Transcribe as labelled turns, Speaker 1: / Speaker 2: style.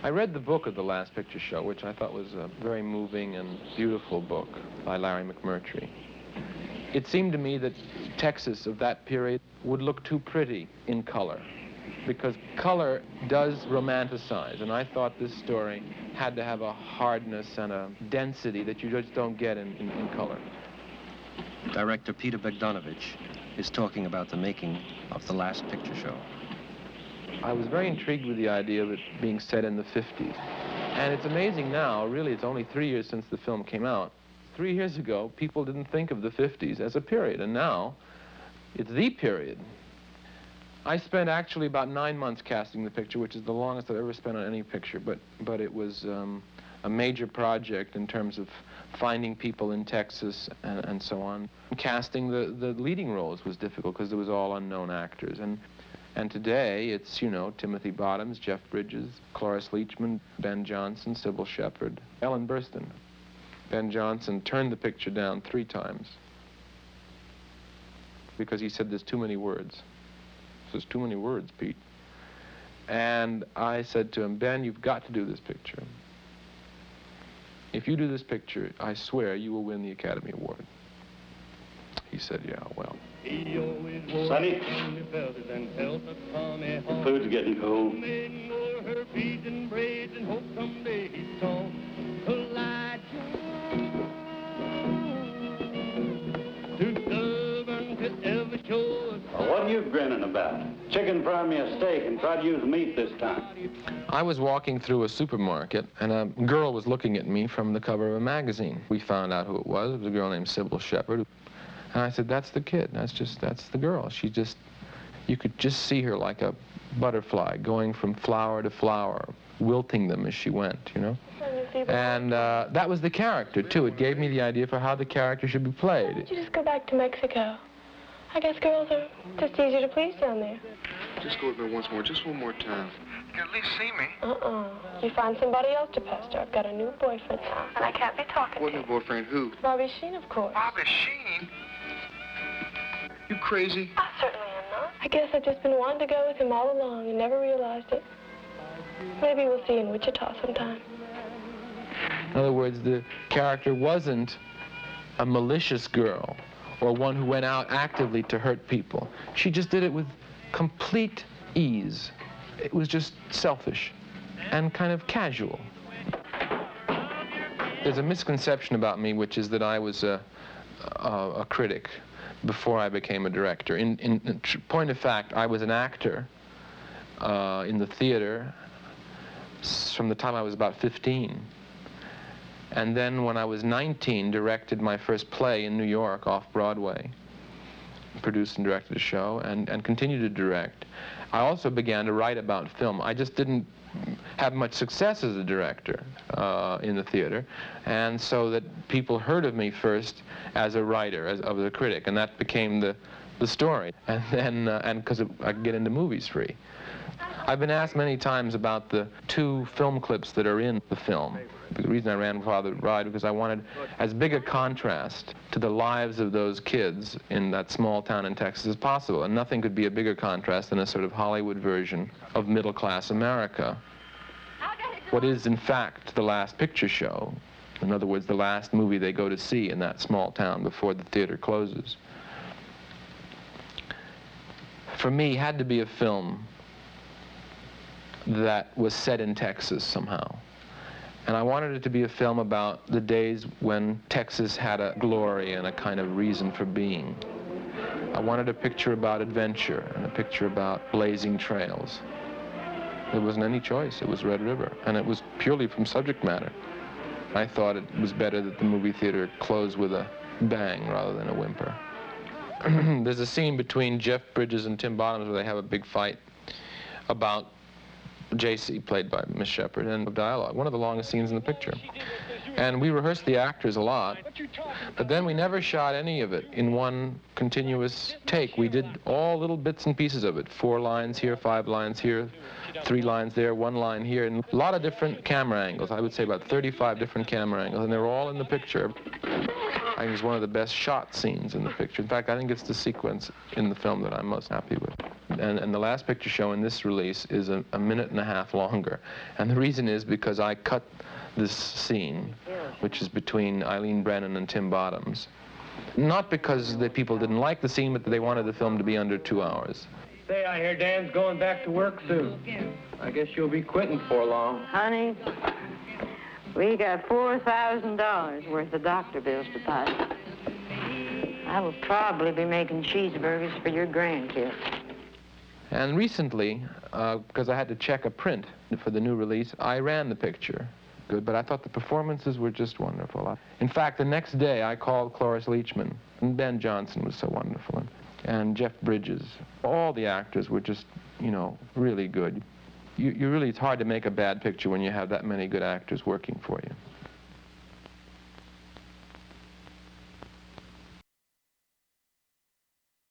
Speaker 1: I read the book of The Last Picture Show, which I thought was a very moving and beautiful book by Larry McMurtry. It seemed to me that Texas of that period would look too pretty in color, because color does romanticize, and I thought this story had to have a hardness and a density that you just don't get in color.
Speaker 2: Director Peter Bogdanovich is talking about the making of The Last Picture Show.
Speaker 1: I was very intrigued with the idea of it being set in the 50s. And it's amazing now, really, it's only 3 years since the film came out. 3 years ago, people didn't think of the 50s as a period, and now it's the period. I spent actually about 9 months casting the picture, which is the longest I've ever spent on any picture, but it was a major project in terms of finding people in Texas and so on. Casting the leading roles was difficult because it was all unknown actors. And today, it's, you know, Timothy Bottoms, Jeff Bridges, Cloris Leachman, Ben Johnson, Sybil Shepherd, Ellen Burstyn. Ben Johnson turned the picture down 3 times because he said there's too many words. There's too many words, Pete. And I said to him, Ben, you've got to do this picture. If you do this picture, I swear you will win the Academy Award. He said, yeah, well.
Speaker 3: Sonny, the food's getting cold. Well, what are you grinning about? Chicken, fry me a steak and try to use meat this time.
Speaker 1: I was walking through a supermarket, and a girl was looking at me from the cover of a magazine. We found out who it was. It was a girl named Sybil Shepherd. And I said, that's the kid. That's the girl. You could just see her like a butterfly going from flower to flower, wilting them as she went, you know? And that was the character, too. It gave me the idea for how the character should be played.
Speaker 4: Why don't you just go back to Mexico? I guess girls are just easier to please down there.
Speaker 5: Just go with me once more, just one more time. You can at least see me.
Speaker 4: You find somebody else to pester. I've got a new boyfriend now, and I can't be talking to
Speaker 5: What new boyfriend? Who?
Speaker 4: Bobby Sheen, of course.
Speaker 5: Bobby Sheen? You crazy?
Speaker 4: I certainly am not. I guess I've just been wanting to go with him all along and never realized it. Maybe we'll see in Wichita sometime.
Speaker 1: In other words, the character wasn't a malicious girl or one who went out actively to hurt people. She just did it with complete ease. It was just selfish and kind of casual. There's a misconception about me, which is that I was a critic before I became a director. In point of fact, I was an actor in the theater from the time I was about 15. And then when I was 19, directed my first play in New York off Broadway, produced and directed a show, and continued to direct. I also began to write about film. I just didn't have much success as a director in the theater, and so that people heard of me first as a writer, as a critic, and that became the story. And then, and because I could get into movies free. I've been asked many times about the 2 film clips that are in the film. The reason I ran Father Ride because I wanted as big a contrast to the lives of those kids in that small town in Texas as possible. And nothing could be a bigger contrast than a sort of Hollywood version of middle-class America. What is, in fact, The Last Picture Show. In other words, the last movie they go to see in that small town before the theater closes. For me, had to be a film that was set in Texas somehow. And I wanted it to be a film about the days when Texas had a glory and a kind of reason for being. I wanted a picture about adventure and a picture about blazing trails. There wasn't any choice. It was Red River, and it was purely from subject matter. I thought it was better that the movie theater closed with a bang rather than a whimper. There's a scene between Jeff Bridges and Tim Bottoms where they have a big fight about J.C., played by Miss Shepherd, and dialogue, one of the longest scenes in the picture. And we rehearsed the actors a lot, but then we never shot any of it in one continuous take. We did all little bits and pieces of it, 4 lines here, 5 lines here, 3 lines there, 1 line here, and a lot of different camera angles. I would say about 35 different camera angles, and they were all in the picture. I think it's one of the best shot scenes in the picture. In fact, I think it's the sequence in the film that I'm most happy with. And the last picture show in this release is a minute and a half longer. And the reason is because I cut this scene, which is between Eileen Brennan and Tim Bottoms. Not because the people didn't like the scene, but they wanted the film to be under 2 hours.
Speaker 6: Say, I hear Dan's going back to work soon. I guess you'll be quitting before long.
Speaker 7: Honey, we got $4,000 worth of doctor bills to pay. I will probably be making cheeseburgers for your grandkids.
Speaker 1: And recently, because I had to check a print for the new release, I ran the picture. Good, but I thought the performances were just wonderful. In fact, the next day I called Cloris Leachman, and Ben Johnson was so wonderful, and Jeff Bridges. All the actors were just, you know, really good. You really, it's hard to make a bad picture when you have that many good actors working for you.